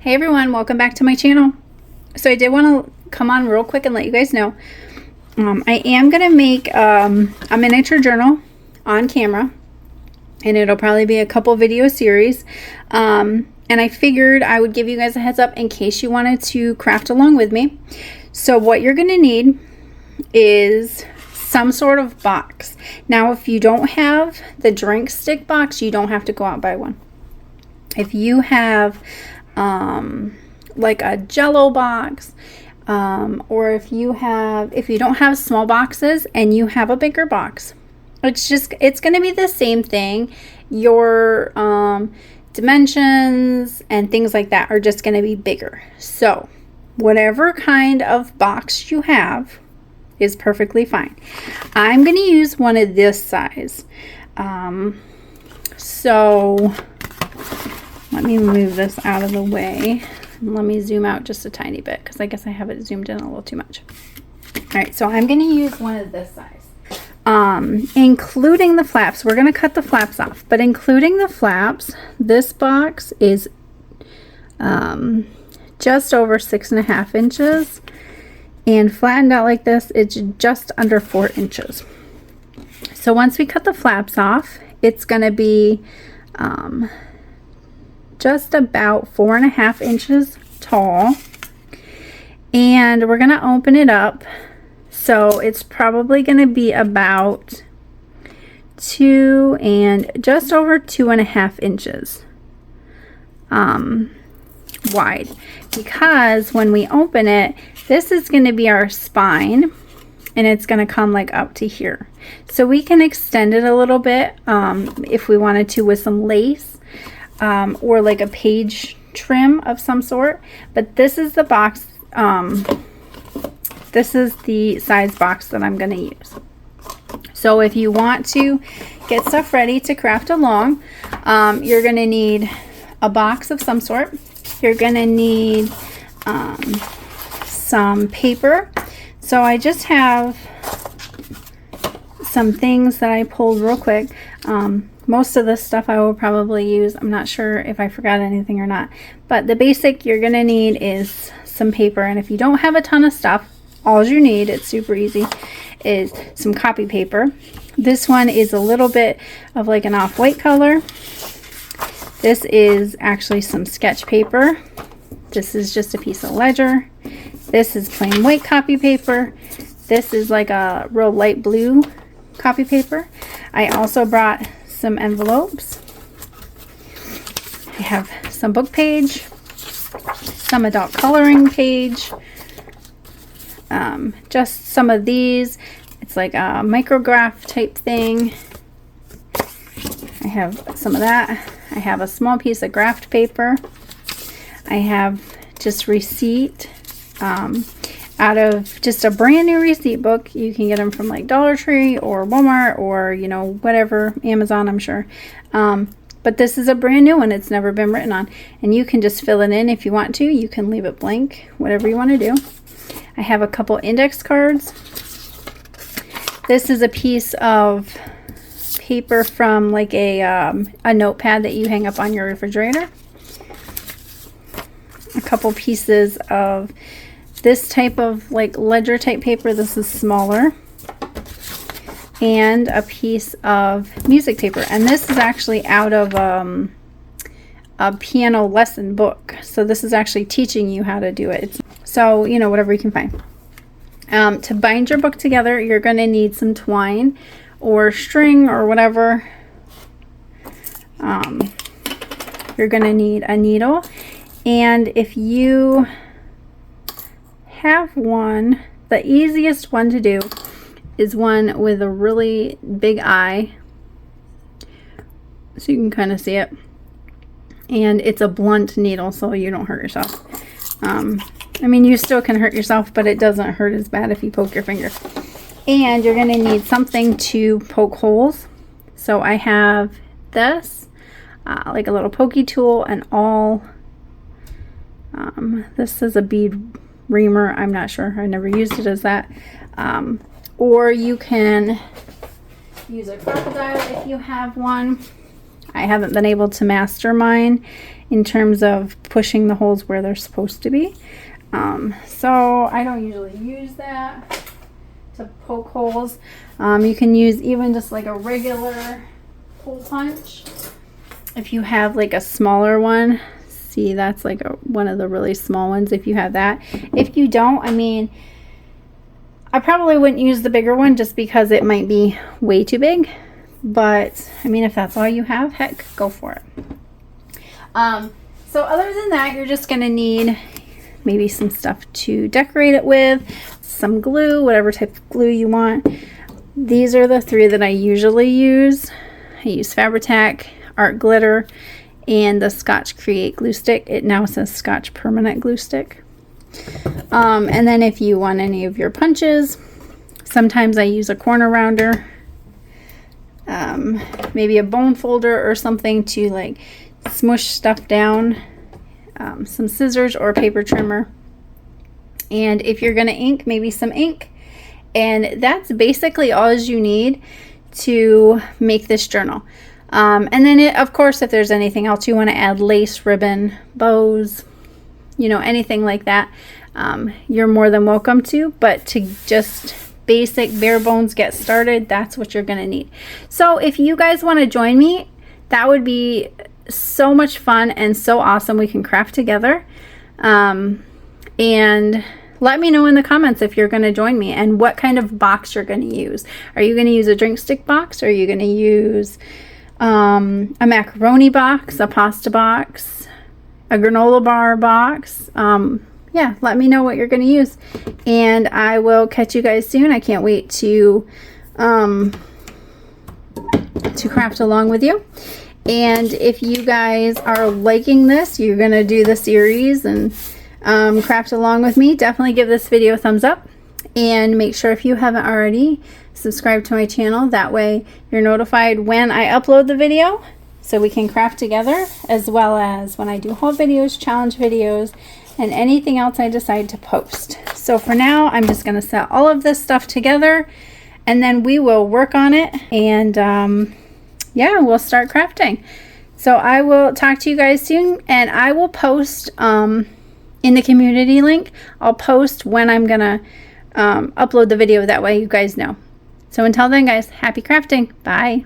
Hey everyone, welcome back to my channel. So I did want to come on real quick and let you guys know I am going to make a miniature journal on camera, and it'll probably be a couple video series, and I figured I would give you guys a heads up in case you wanted to craft along with me. So what you're going to need is some sort of box. Now if you don't have the drink stick box, you don't have to go out and buy one. If you have like a Jello box, or if you don't have small boxes and you have a bigger box, it's going to be the same thing. Your dimensions and things like that are just going to be bigger. So whatever kind of box you have is perfectly fine. I'm going to use one of this size. So let me move this out of the way. Let me zoom out just a tiny bit because I guess I have it zoomed in a little too much. All right, so I'm going to use one of this size. Including the flaps. We're going to cut the flaps off, but including the flaps, this box is just over 6.5 inches, and flattened out like this, it's just under 4 inches. So once we cut the flaps off, it's going to be just about 4.5 inches tall, and we're going to open it up. So it's probably going to be about 2 and just over 2.5 inches wide, because when we open it, this is going to be our spine, and it's going to come like up to here. So we can extend it a little bit if we wanted to with some lace, or like a page trim of some sort. But this is the box, this is the size box that I'm going to use. So if you want to get stuff ready to craft along, you're going to need a box of some sort. You're going to need some paper. So I just have some things that I pulled real quick. Most of this stuff I will probably use. I'm not sure if I forgot anything or not. But the basic you're going to need is some paper. And if you don't have a ton of stuff, all you need, it's super easy, is some copy paper. This one is a little bit of like an off-white color. This is actually some sketch paper. This is just a piece of ledger. This is plain white copy paper. This is like a real light blue copy paper. I also brought some envelopes. I have some book page, some adult coloring page, just some of these. It's like a micrograph type thing. I have some of that. I have a small piece of graph paper. I have just receipt out of just a brand new receipt book. You can get them from like Dollar Tree or Walmart or, you know, whatever, Amazon, I'm sure. But this is a brand new one. It's never been written on, and you can just fill it in if you want to. You can leave it blank, whatever you want to do. I have a couple index cards. This is a piece of paper from like a notepad that you hang up on your refrigerator. A couple pieces of this type of like ledger type paper. This is smaller. And a piece of music paper. And this is actually out of a piano lesson book. So this is actually teaching you how to do it. So, you know, whatever you can find. To bind your book together, you're going to need some twine or string or whatever. You're going to need a needle. And if you have one, the easiest one to do is one with a really big eye, so you can kind of see it, and it's a blunt needle so you don't hurt yourself. I mean, you still can hurt yourself, but it doesn't hurt as bad if you poke your finger. And you're going to need something to poke holes. So I have this, like a little pokey tool, and all this is a bead reamer. I'm not sure, I never used it as that. Or you can use a crocodile if you have one. I haven't been able to master mine in terms of pushing the holes where they're supposed to be. So I don't usually use that to poke holes. You can use even just like a regular hole punch. If you have like a smaller one, see, that's like one of the really small ones if you have that. If you don't, I mean, I probably wouldn't use the bigger one just because it might be way too big. But I mean, if that's all you have, heck, go for it. So other than that, you're just gonna need maybe some stuff to decorate it with, some glue, whatever type of glue you want. These are the three that I usually use. I use Fabri-Tac, Art Glitter, and the Scotch Create glue stick. It now says Scotch Permanent glue stick. And then if you want any of your punches, sometimes I use a corner rounder, maybe a bone folder or something to like smush stuff down, some scissors or paper trimmer. And if you're gonna ink, maybe some ink. And that's basically all you need to make this journal. And then of course, if there's anything else you want to add, lace, ribbon, bows, you know, anything like that, you're more than welcome to. But to just basic bare bones get started, that's what you're going to need. So if you guys want to join me, that would be so much fun and so awesome. We can craft together. And let me know in the comments if you're going to join me and what kind of box you're going to use. Are you going to use a drink stick box? Or are you going to use a macaroni box, a pasta box, a granola bar box? Yeah, let me know what you're going to use, and I will catch you guys soon. I can't wait to craft along with you. And if you guys are liking this, you're going to do the series and craft along with me, definitely give this video a thumbs up, and make sure, if you haven't already, subscribe to my channel. That way you're notified when I upload the video, so we can craft together, as well as when I do haul videos, challenge videos, and anything else I decide to post. So for now, I'm just going to set all of this stuff together, and then we will work on it, and yeah, we'll start crafting. So I will talk to you guys soon, and I will post in the community link, I'll post when I'm gonna upload the video. That way you guys know. So until then, guys, happy crafting. Bye.